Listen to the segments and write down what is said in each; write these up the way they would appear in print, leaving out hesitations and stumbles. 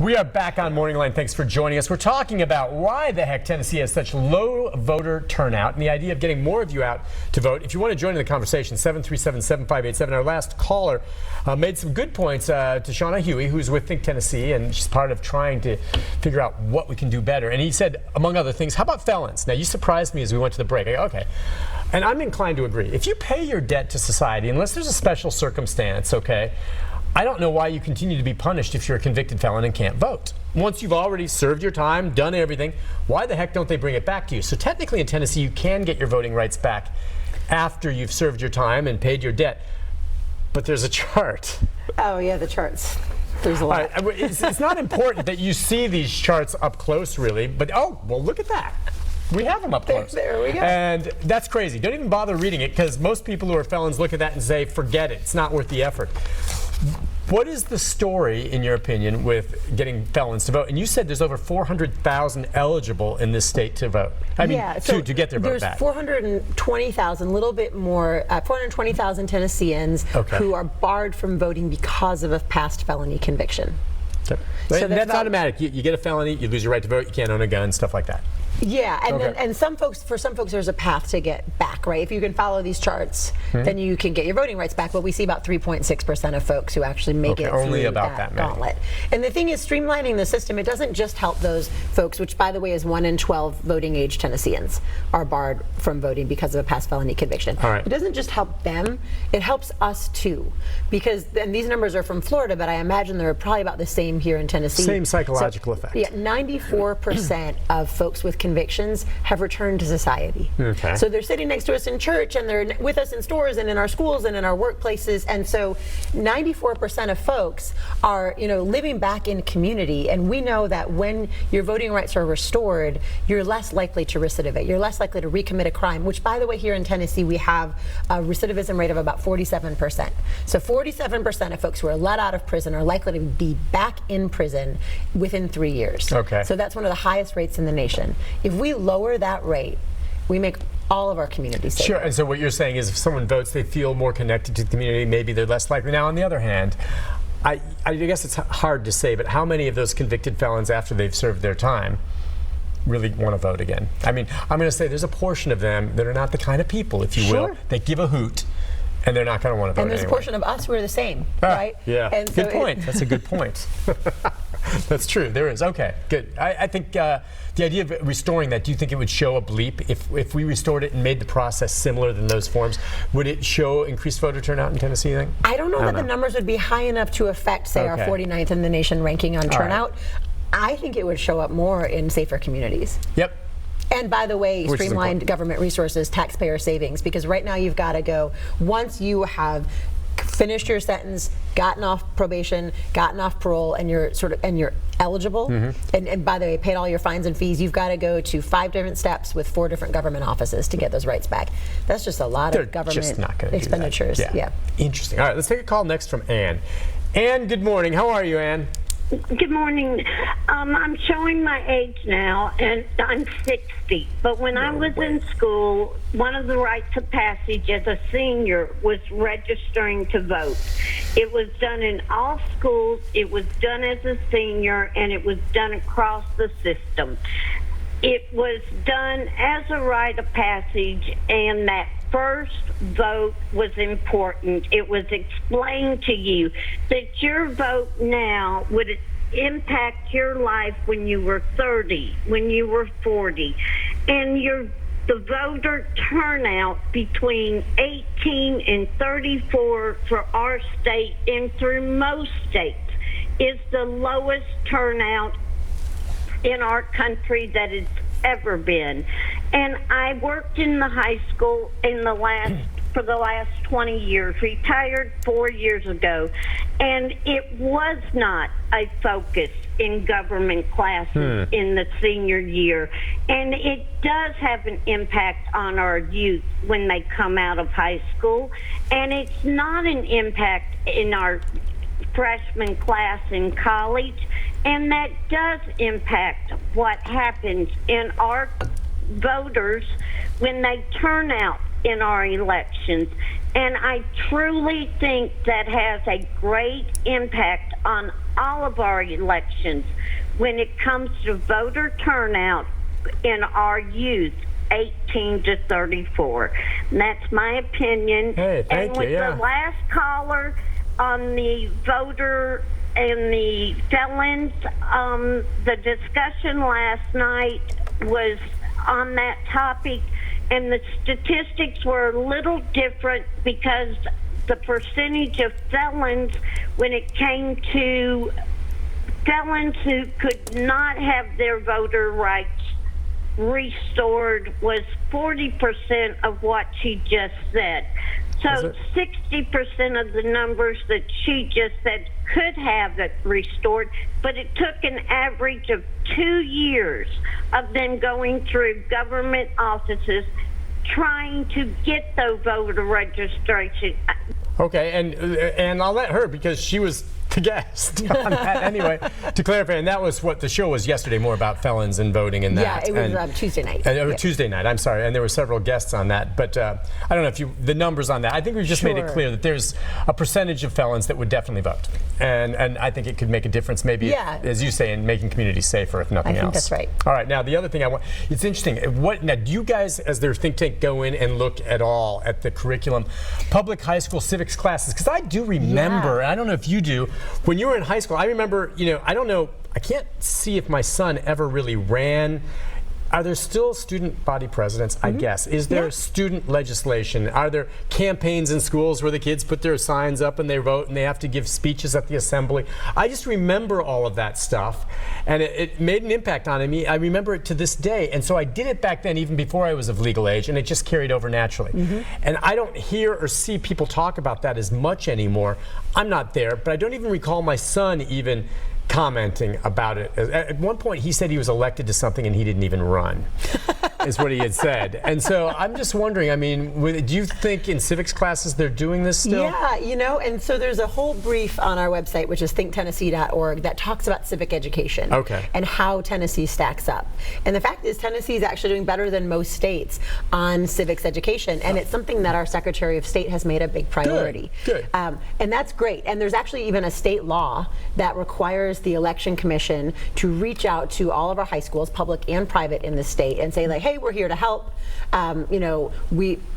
We are back on Morning Line. Thanks for joining us. We're talking about why the heck Tennessee has such low voter turnout and the idea of getting more of you out to vote. If you want to join in the conversation, 737-7587. Our last caller made some good points to Shanna Hughey, who's with ThinkTennessee, and she's part of trying to figure out what we can do better. And he said, among other things, how about felons? Now, you surprised me as we went to the break. I go, okay. And I'm inclined to agree. If you pay your debt to society, unless there's a special circumstance, okay, I don't know why you continue to be punished if you're a convicted felon and can't vote. Once you've already served your time, done everything, why the heck don't they bring it back to you? So technically in Tennessee, you can get your voting rights back after you've served your time and paid your debt. But there's a chart. Oh, yeah, the charts. There's a lot. It's not important that you see these charts up close, really, but oh, well, look at that. We have them up close. There we go. And that's crazy. Don't even bother reading it, because most people who are felons look at that and say, forget it. It's not worth the effort. What is the story, in your opinion, with getting felons to vote? And you said there's over 400,000 eligible in this state to vote. I mean, yeah, so to get their vote back. There's 420,000, a little bit more, 420,000 Tennesseans who are barred from voting because of a past felony conviction. Okay. So that's automatic. You get a felony, you lose your right to vote, you can't own a gun, stuff like that. Yeah, and for some folks, there's a path to get back, right? If you can follow these charts, then you can get your voting rights back. But we see about 3.6% of folks who actually make it only through about that gauntlet. And the thing is, streamlining the system, it doesn't just help those folks, which, by the way, is 1 in 12 voting age Tennesseans are barred from voting because of a past felony conviction. All right. It doesn't just help them; it helps us too, because and these numbers are from Florida, but I imagine they're probably about the same here in Tennessee. Same psychological effect. Yeah, 94% of folks with convictions have returned to society. Okay. So they're sitting next to us in church, and they're with us in stores and in our schools and in our workplaces, and so 94% of folks are, living back in community. And we know that when your voting rights are restored, you're less likely to recidivate. You're less likely to recommit a crime, which, by the way, here in Tennessee, we have a recidivism rate of about 47%. So 47% of folks who are let out of prison are likely to be back in prison within 3 years. Okay. So that's one of the highest rates in the nation. If we lower that rate, we make all of our communities safer. Sure, and so what you're saying is if someone votes, they feel more connected to the community, maybe they're less likely. Now, on the other hand, I guess it's hard to say, but how many of those convicted felons, after they've served their time, really want to vote again? I mean, I'm going to say there's a portion of them that are not the kind of people, if you will, that give a hoot, and they're not going to want to vote anyway. And there's a portion of us who are the same, right? Yeah, and so good point. That's a good point. That's true. There is. Okay, good. I think the idea of restoring that, do you think it would show a bleep? If we restored it and made the process similar than those forms, would it show increased voter turnout in Tennessee, you think? I don't know that the numbers would be high enough to affect, say, our 49th in the nation ranking on turnout. I think it would show up more in safer communities. Yep. And by the way, streamlined government resources, taxpayer savings, because right now you've got to go, once you have finished your sentence, gotten off probation, gotten off parole, and you're eligible, and by the way, paid all your fines and fees, you've got to go to 5 different steps with 4 different government offices to get those rights back. That's just a lot of government expenditures. Yeah. Interesting. All right, let's take a call next from Ann. Ann, good morning. How are you, Ann? Good morning. I'm showing my age now, and I'm 60. But when I was in school, one of the rites of passage as a senior was registering to vote. It was done in all schools, it was done as a senior, and it was done across the system. It was done as a rite of passage, and that first vote was important. It was explained to you that your vote now would impact your life when you were 30, when you were 40. And the voter turnout between 18 and 34 for our state and through most states is the lowest turnout in our country that it's ever been. And I worked in the high school for the last 20 years, retired 4 years ago, and it was not a focus in government classes in the senior year. And it does have an impact on our youth when they come out of high school, and it's not an impact in our freshman class in college, and that does impact what happens in our voters when they turn out in our elections. And I truly think that has a great impact on all of our elections when it comes to voter turnout in our youth, 18 to 34. And that's my opinion. Hey, thank and with you, yeah. the last caller on the voter and the felons, the discussion last night was on that topic, and the statistics were a little different because the percentage of felons, when it came to felons who could not have their voter rights restored, was 40% of what she just said. So 60% of the numbers that she just said could have it restored, but it took an average of 2 years of them going through government offices trying to get the voter registration. Okay, and I'll let her, because she was the guest on that anyway, to clarify. And that was what the show was yesterday, more about felons and voting and that. Yeah, it was Tuesday night. Tuesday night, I'm sorry. And there were several guests on that. But I don't know if the numbers on that. I think we've just made it clear that there's a percentage of felons that would definitely vote. And I think it could make a difference, maybe, as you say, in making communities safer, if nothing else. I think that's right. All right, now the other thing it's interesting. Now, do you guys, as their think tank, go in and look at all at the curriculum, public high school civics classes? Because I do remember, I don't know if you do, when you were in high school, I remember, I don't know, I can't see if my son ever really ran. Are there still student body presidents, I guess? Is there student legislation? Are there campaigns in schools where the kids put their signs up and they vote and they have to give speeches at the assembly? I just remember all of that stuff, and it made an impact on me. I remember it to this day, and so I did it back then, even before I was of legal age, and it just carried over naturally. And I don't hear or see people talk about that as much anymore. I'm not there, but I don't even recall my son even commenting about it. At one point, he said he was elected to something and he didn't even run, is what he had said. And so I'm just wondering, I mean, do you think in civics classes they're doing this still? Yeah, and so there's a whole brief on our website, which is ThinkTennessee.org, that talks about civic education and how Tennessee stacks up. And the fact is, Tennessee is actually doing better than most states on civics education, and it's something that our Secretary of State has made a big priority. Good. And that's great. And there's actually even a state law that requires the Election Commission to reach out to all of our high schools, public and private, in the state, and say, like, hey, we're here to help.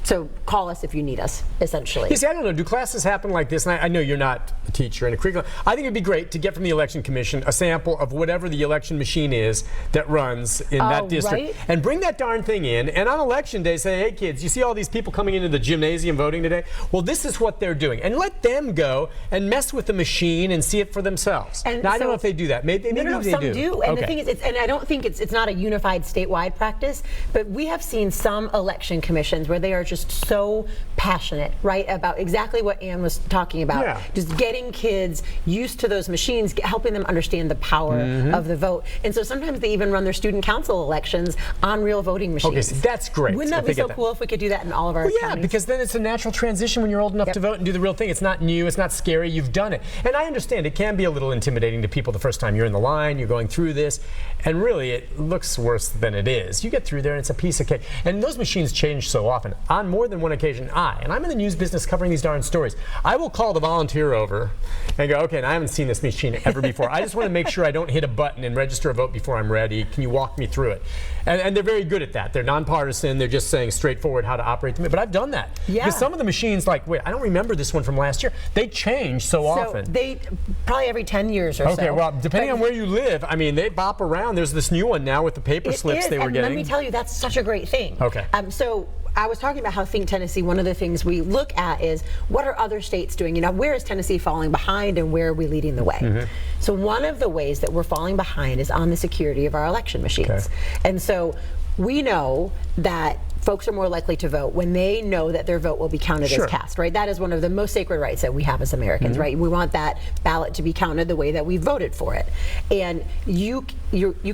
So call us if you need us, essentially. You see, I don't know, do classes happen like this? And I know you're not a teacher in a curriculum. I think it'd be great to get from the Election Commission a sample of whatever the election machine is that runs in that district. And bring that darn thing in, and on election day say, hey kids, you see all these people coming into the gymnasium voting today? Well, this is what they're doing. And let them go and mess with the machine and see it for themselves. And now, I don't know if they do that. Maybe they do. Some do. And the thing is, and I don't think it's not a unified statewide practice, but we have seen some election commissions where they are just so passionate, right, about exactly what Ann was talking about. Just getting kids used to those machines, helping them understand the power of the vote. And so sometimes they even run their student council elections on real voting machines. Okay, so that's great. Wouldn't that be so cool if we could do that in all of our counties? Because then it's a natural transition when you're old enough to vote and do the real thing. It's not new, it's not scary, you've done it. And I understand it can be a little intimidating to people the first time you're in the line, you're going through this, and really it looks worse than it is. You get through there and it's a piece of cake. And those machines change so often. On more than one occasion, and I'm in the news business covering these darn stories, I will call the volunteer over and go, okay, and I haven't seen this machine ever before. I just want to make sure I don't hit a button and register a vote before I'm ready. Can you walk me through it? And they're very good at that. They're nonpartisan. They're just saying straightforward how to operate them. But I've done that. Because some of the machines, like, wait, I don't remember this one from last year. They change so often. They probably every 10 years or so. Okay, well, depending on where you live, I mean, they bop around. There's this new one now with the paper slips they were getting. Let me tell you, that's such a great thing. Okay. So I was talking about how Think Tennessee, one of the things we look at is what are other states doing? Where is Tennessee falling behind and where are we leading the way? So one of the ways that we're falling behind is on the security of our election machines. And so we know that folks are more likely to vote when they know that their vote will be counted as cast, right? That is one of the most sacred rights that we have as Americans, right? We want that ballot to be counted the way that we voted for it. And you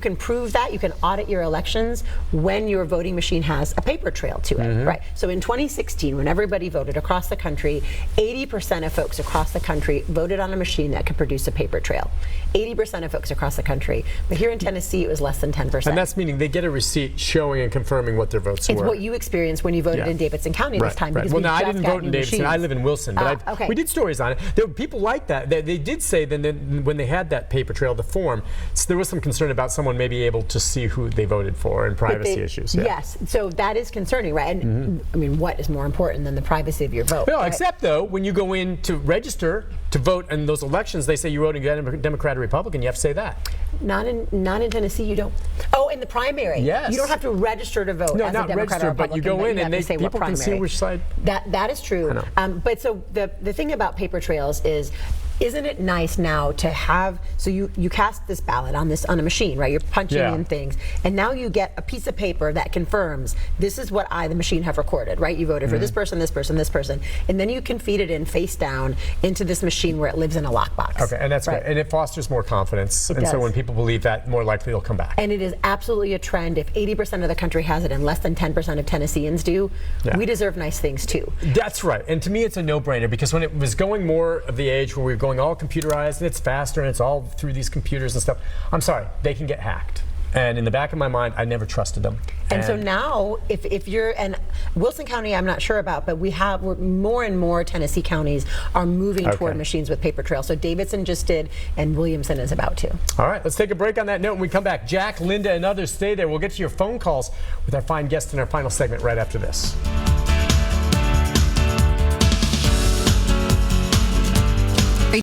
can prove that, you can audit your elections when your voting machine has a paper trail to it, right? So in 2016, when everybody voted across the country, 80% of folks across the country voted on a machine that could produce a paper trail. 80% of folks across the country. But here in Tennessee, it was less than 10%. And that's meaning they get a receipt showing and confirming what their votes were. what you experienced when you voted in Davidson County this time. Because well, no, I just didn't got vote in new Davidson. machines. I live in Wilson, but we did stories on it. There were people like that. They did say that when they had that paper trail, the form, there was some concern about someone maybe able to see who they voted for and privacy issues. Yes, so that is concerning, right? And I mean, what is more important than the privacy of your vote? Well, right? except though, when you go in to register to vote in those elections, they say you're voting Democrat or Republican. You have to say that. Not in Tennessee, you don't. Oh, in the primary. Yes. You don't have to register to vote. No, as not a Democrat register, or but you Republican, go in and people can see which side. That is true. But so the thing about paper trails is, isn't it nice now to have, so you cast this ballot on a machine, right? You're punching in things, and now you get a piece of paper that confirms this is what the machine, have recorded, right? You voted for this person, this person, this person, and then you can feed it in face down into this machine where it lives in a lockbox. Okay, and that's great, and it fosters more confidence, and so when people believe that, more likely they'll come back. And it is absolutely a trend. If 80% of the country has it and less than 10% of Tennesseans do, we deserve nice things too. That's right, and to me it's a no-brainer, because when it was going more of the age where we were going all computerized and it's faster and it's all through these computers and stuff, I'm sorry, they can get hacked. And in the back of my mind, I never trusted them. And so now, if you're, and Wilson County, I'm not sure about, but we're more and more Tennessee counties are moving toward machines with paper trail. So Davidson just did, and Williamson is about to. All right, let's take a break on that note. When we come back, Jack, Linda, and others, stay there. We'll get to your phone calls with our fine guest in our final segment right after this.